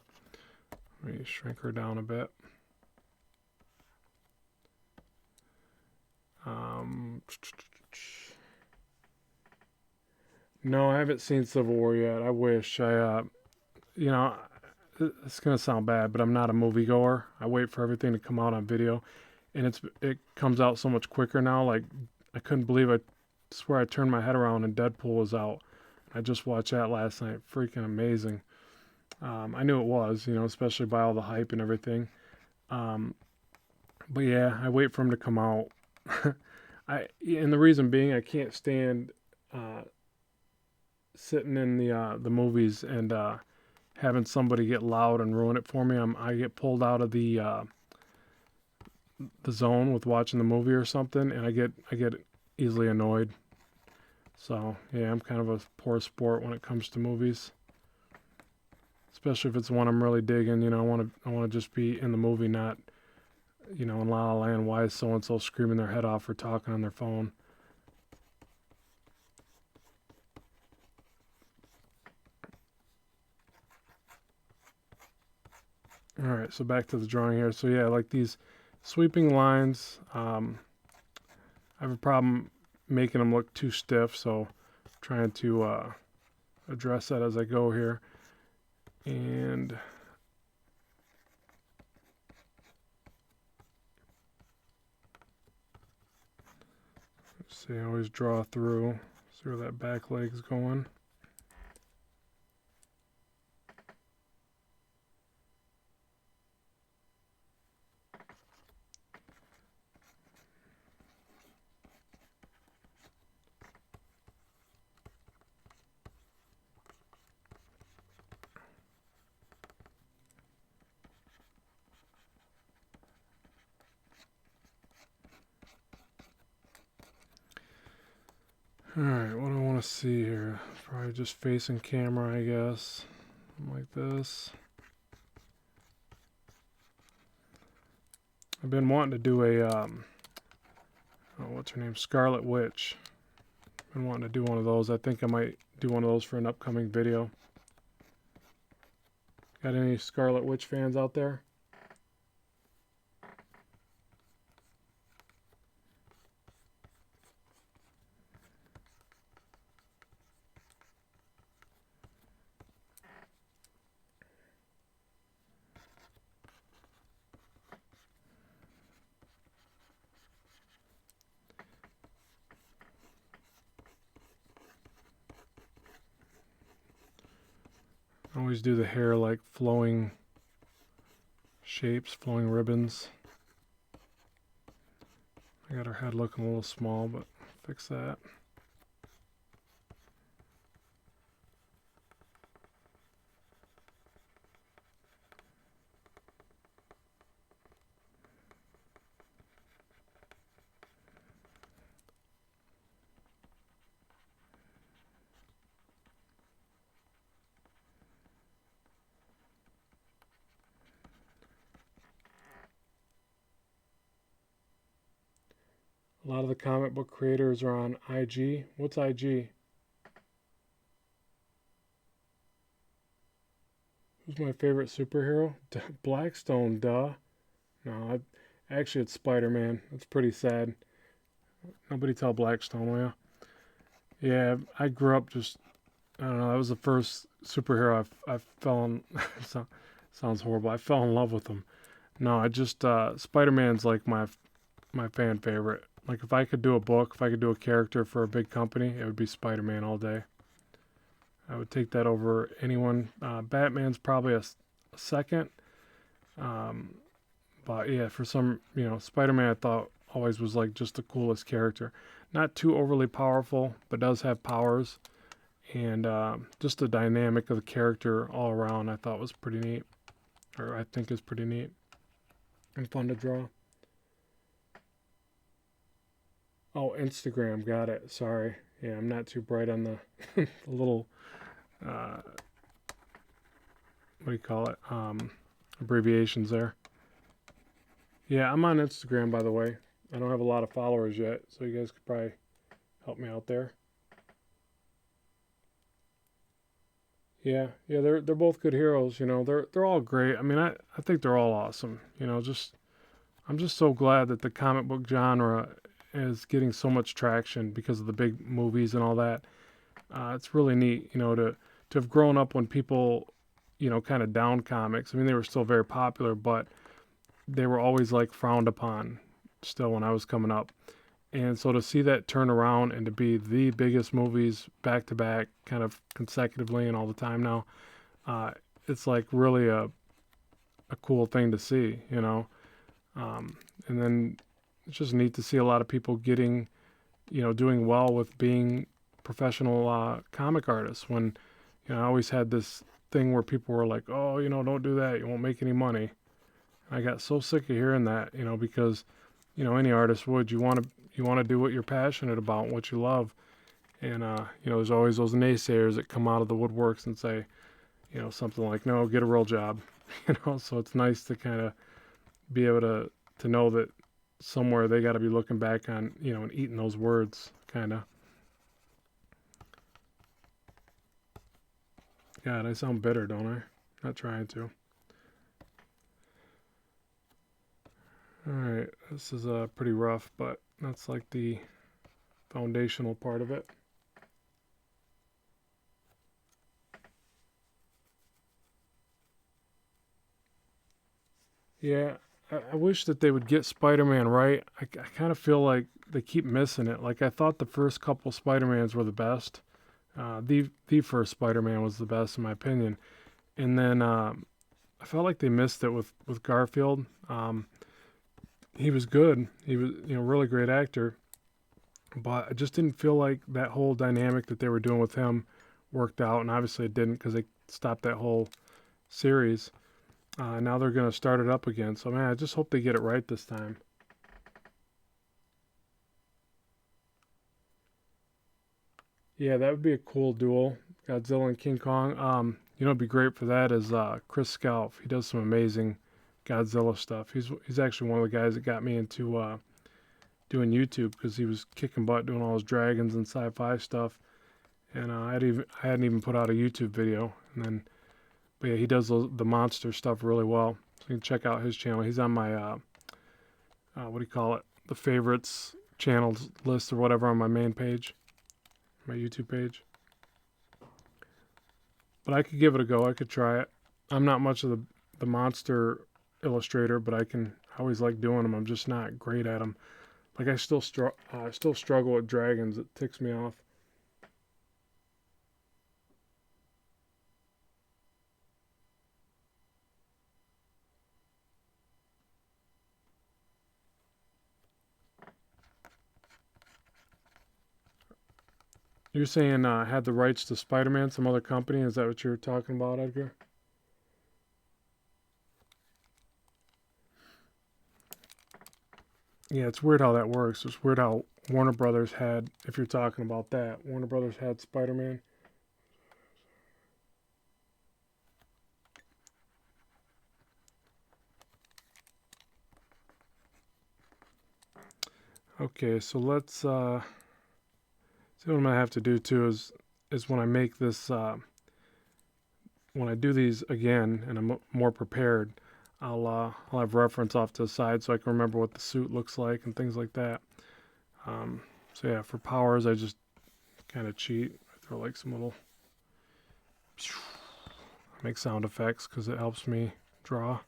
Let me shrink her down a bit. No, I haven't seen Civil War yet. I wish. You know, it's gonna sound bad, but I'm not a moviegoer. I wait for everything to come out on video, and it comes out so much quicker now. Like I couldn't believe I swear I turned my head around and Deadpool was out. I just watched that last night. Freaking amazing. I knew it was, especially by all the hype and everything. Um, but yeah, I wait for him to come out. And the reason being, I can't stand uh, sitting in the movies and having somebody get loud and ruin it for me. I get pulled out of the zone with watching the movie or something, and I get easily annoyed. So yeah, I'm kind of a poor sport when it comes to movies, especially if it's one I'm really digging. I want to just be in the movie, not in La La Land. Why is so and so screaming their head off or talking on their phone? All right, so back to the drawing here. So yeah, like these sweeping lines. I have a problem making them look too stiff, so I'm trying to address that as I go here. And see, I always draw through, see where that back leg's going. Alright, what do I want to see here? Probably just facing camera, I guess. Like this. I've been wanting to do what's her name? Scarlet Witch. Been wanting to do one of those. I think I might do one of those for an upcoming video. Got any Scarlet Witch fans out there? I always do the hair like flowing shapes, flowing ribbons. I got her head looking a little small, but fix that. A lot of the comic book creators are on IG. What's IG? Who's my favorite superhero? Blackstone, duh. No, actually it's Spider-Man. It's pretty sad. Nobody tell Blackstone, will ya? Yeah, I grew up just, I don't know, that was the first superhero I fell in, so, sounds horrible. I fell in love with him. No, I just, Spider-Man's like my fan favorite. Like if I could do a book, if I could do a character for a big company, it would be Spider-Man all day. I would take that over anyone. Batman's probably a second. Um, but yeah, for some, Spider-Man I thought always was like just the coolest character. Not too overly powerful, but does have powers. And just the dynamic of the character all around I thought was pretty neat. Or I think is pretty neat and fun to draw. Oh, Instagram, got it. Sorry. Yeah, I'm not too bright on the little uh, what do you call it? Abbreviations there. Yeah, I'm on Instagram, by the way. I don't have a lot of followers yet, so you guys could probably help me out there. Yeah, they're both good heroes. They're all great. I mean, I think they're all awesome. Just I'm just so glad that the comic book genre is getting so much traction because of the big movies and all that. It's really neat, to have grown up when people, kind of down comics. I mean, they were still very popular, but they were always like frowned upon still when I was coming up. And so to see that turn around and to be the biggest movies back to back, kind of consecutively and all the time now, uh, it's like really a cool thing to see, you know. And then it's just neat to see a lot of people getting, you know, doing well with being professional comic artists. When, you know, I always had this thing where people were like, oh, you know, don't do that, you won't make any money. I got so sick of hearing that, you know, because, you know, any artist would. You want to do what you're passionate about, what you love. And you know, there's always those naysayers that come out of the woodworks and say, you know, something like, no, get a real job. You know, so it's nice to kind of be able to know that somewhere they got to be looking back on, you know, and eating those words, kind of. God, I sound bitter, don't I? Not trying to. All right, this is pretty rough, but that's like the foundational part of it. Yeah, I wish that they would get Spider-Man right. I kind of feel like they keep missing it. Like I thought the first couple Spider-Mans were the best. The first Spider-Man was the best in my opinion, and then I felt like they missed it with Garfield. He was good. He was, you know, really great actor, but I just didn't feel like that whole dynamic that they were doing with him worked out, and obviously it didn't because they stopped that whole series. Now they're going to start it up again. So, man, I just hope they get it right this time. Yeah, that would be a cool duel. Godzilla and King Kong. You know, it'd be great for that is Chris Scalf. He does some amazing Godzilla stuff. He's actually one of the guys that got me into doing YouTube because he was kicking butt doing all his dragons and sci-fi stuff. And I hadn't even put out a YouTube video. And then, but yeah, he does the monster stuff really well. So you can check out his channel. He's on my what do you call it? The favorites channels list or whatever on my main page, my YouTube page. But I could give it a go. I could try it. I'm not much of the monster illustrator, but I always like doing them. I'm just not great at them. Like I still struggle with dragons. It ticks me off. You're saying had the rights to Spider-Man, some other company? Is that what you're talking about, Edgar? Yeah, it's weird how that works. It's weird how Warner Brothers had, if you're talking about that, Warner Brothers had Spider-Man. Okay, so let's see what I'm gonna have to do too is when I make this when I do these again and I'm more prepared, I'll have reference off to the side so I can remember what the suit looks like and things like that. So yeah, for powers I just kind of cheat. I throw like some little make sound effects because it helps me draw.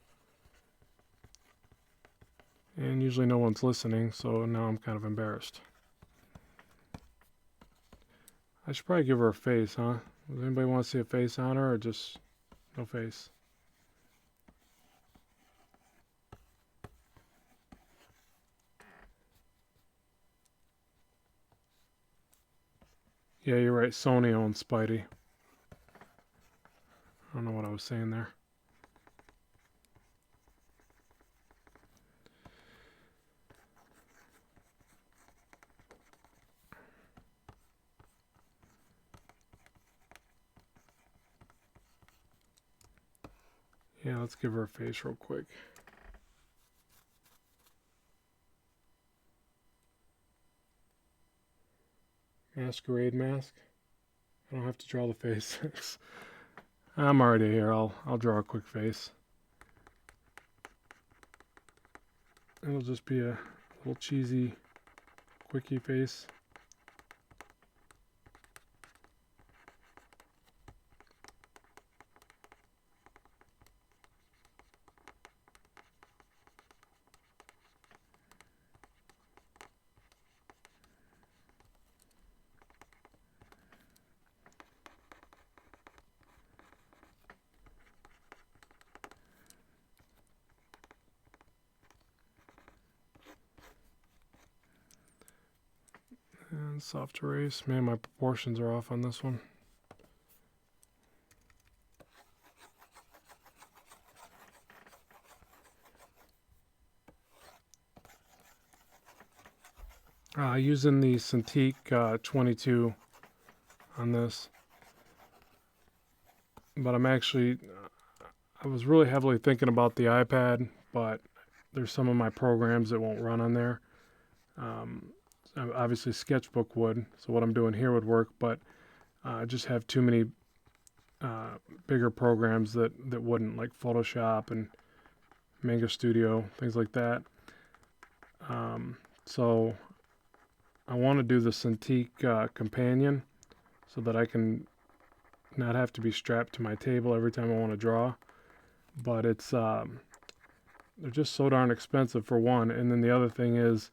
And usually no one's listening, so now I'm kind of embarrassed. I should probably give her a face, huh? Does anybody want to see a face on her or just no face? Yeah, you're right. Sony owns Spidey. I don't know what I was saying there. Yeah, let's give her a face real quick. Masquerade mask. I don't have to draw the face. I'm already here. I'll draw a quick face. It'll just be a little cheesy, quickie face. And soft erase. Man, my proportions are off on this one. Using the Cintiq 22 on this. But I was really heavily thinking about the iPad, but there's some of my programs that won't run on there. Obviously Sketchbook would, so what I'm doing here would work, but I just have too many bigger programs that wouldn't, like Photoshop and Manga Studio, things like that. So I want to do the Cintiq companion so that I can not have to be strapped to my table every time I want to draw. But it's they're just so darn expensive for one, and then the other thing is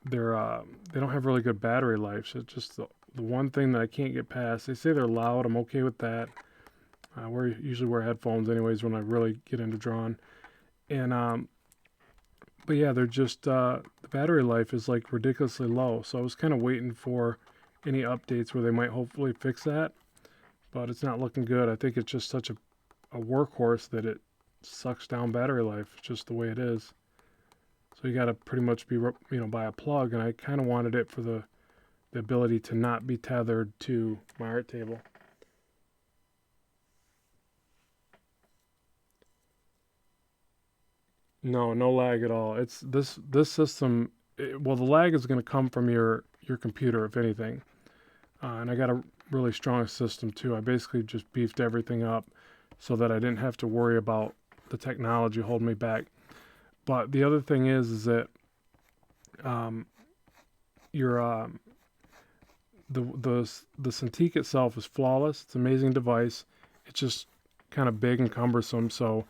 they don't have really good battery life. So it's just the one thing that I can't get past. They say they're loud. I'm okay with that. I usually wear headphones anyways when I really get into drawing. And but yeah, they're just the battery life is like ridiculously low. So I was kind of waiting for any updates where they might hopefully fix that, but it's not looking good. I think it's just such a workhorse that it sucks down battery life. It's just the way it is. So you got to pretty much be buy a plug, and I kind of wanted it for the ability to not be tethered to my art table. No, no lag at all. It's this system. Well, the lag is going to come from your computer, if anything. And I got a really strong system too. I basically just beefed everything up so that I didn't have to worry about the technology holding me back. But the other thing is that um, your the Cintiq itself is flawless. It's an amazing device. It's just kind of big and cumbersome, so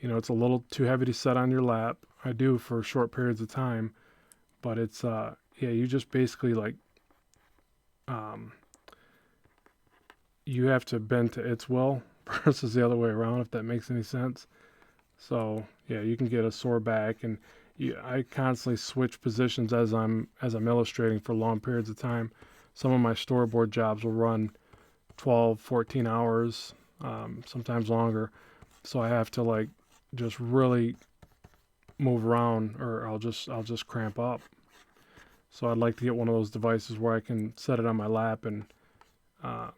it's a little too heavy to set on your lap. I do for short periods of time, but it's yeah, you just basically like um, you have to bend to its will versus the other way around, if that makes any sense. So yeah, you can get a sore back, and I constantly switch positions as I'm illustrating for long periods of time. Some of my storyboard jobs will run 12, 14 hours, sometimes longer. So I have to like just really move around, or I'll just cramp up. So I'd like to get one of those devices where I can set it on my lap and uh,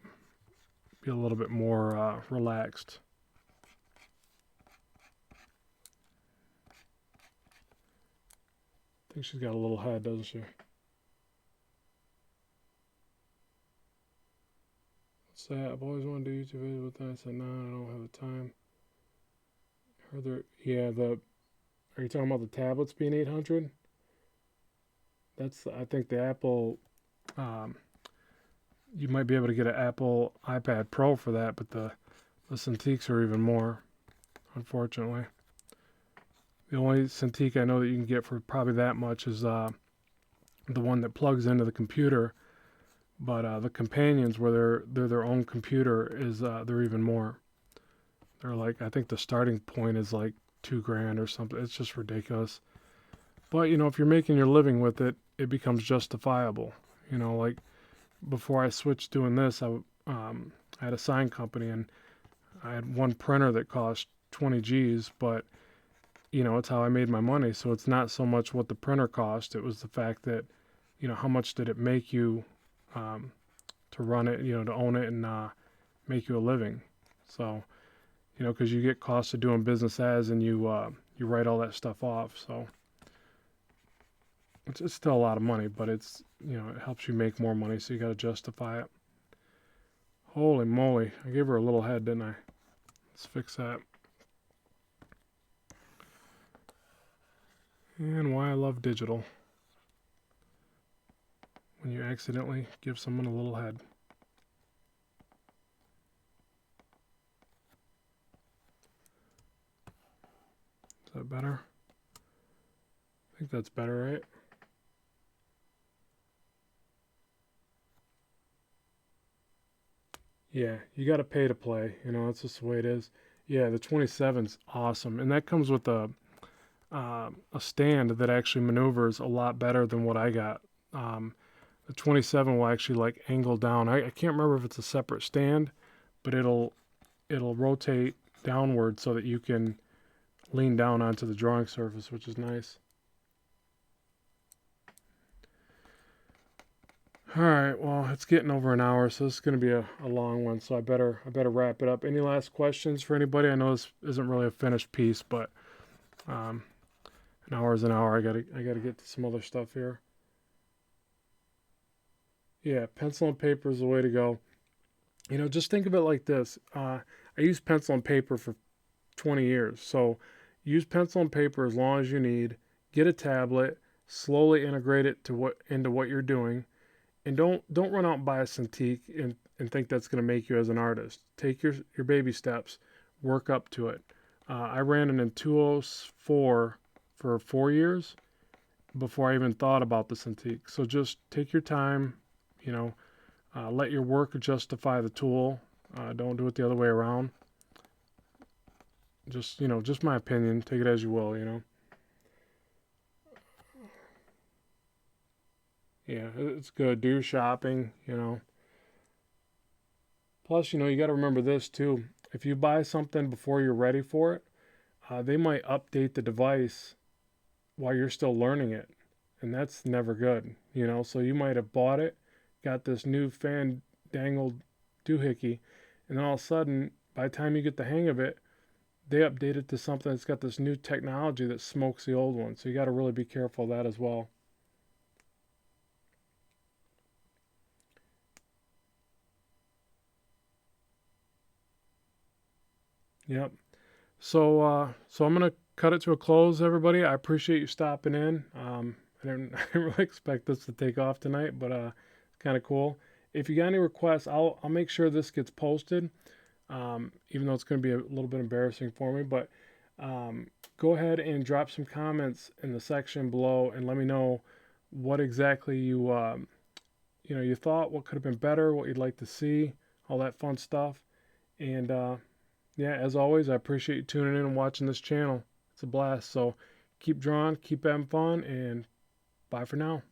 be a little bit more relaxed. I think she's got a little head, doesn't she? What's that? I've always wanted to do YouTube videos, but then I said, no, I don't have the time. Are there? Yeah, are you talking about the tablets being 800? That's, I think, the Apple. Um, you might be able to get an Apple iPad Pro for that, but the Cintiqs are even more, unfortunately. The only Cintiq I know that you can get for probably that much is the one that plugs into the computer. But the companions, where they're their own computer, is they're even more. They're like, I think the starting point is like $2,000 or something. It's just ridiculous. But if you're making your living with it, it becomes justifiable. Like before I switched doing this, I had a sign company, and I had one printer that cost 20 G's, but it's how I made my money. So it's not so much what the printer cost; it was the fact that how much did it make you um, to run it, to own it, and make you a living. So because you get costs of doing business as, and you write all that stuff off. So it's still a lot of money, but it's it helps you make more money, so you got to justify it. Holy moly! I gave her a little head, didn't I? Let's fix that. And why I love digital. When you accidentally give someone a little head. Is that better? I think that's better, right? Yeah, you got to pay to play. That's just the way it is. Yeah, the 27's awesome, and that comes with a stand that actually maneuvers a lot better than what I got. Um, the 27 will actually like angle down. I can't remember if it's a separate stand, but it'll rotate downward so that you can lean down onto the drawing surface, which is nice. All right, well, it's getting over an hour, so this is going to be a long one, so I better wrap it up. Any last questions for anybody? I know this isn't really a finished piece, but an hour is an hour. I gotta get to some other stuff here. Yeah, pencil and paper is the way to go. You know, just think of it like this. I used pencil and paper for 20 years, so use pencil and paper as long as you need. Get a tablet, slowly integrate it into what you're doing, and don't run out and buy a Cintiq and think that's going to make you as an artist. Take your baby steps, work up to it. I ran an Intuos 4 for 4 years before I even thought about the Cintiq. So just take your time, you know, let your work justify the tool. Don't do it the other way around. Just, just my opinion. Take it as you will, Yeah, it's good. Do your shopping. Plus, you got to remember this too. If you buy something before you're ready for it, they might update the device while you're still learning it. And that's never good. So you might have bought it, got this new fandangled doohickey, and then all of a sudden, by the time you get the hang of it, they update it to something that's got this new technology that smokes the old one. So you got to really be careful of that as well. Yep. So I'm gonna cut it to a close, everybody. I appreciate you stopping in. I didn't really expect this to take off tonight, but it's kind of cool. If you got any requests, I'll make sure this gets posted. Even though it's going to be a little bit embarrassing for me, but go ahead and drop some comments in the section below and let me know what exactly you thought, what could have been better, what you'd like to see, all that fun stuff. And yeah, as always, I appreciate you tuning in and watching this channel. It's a blast. So keep drawing, keep having fun, and bye for now.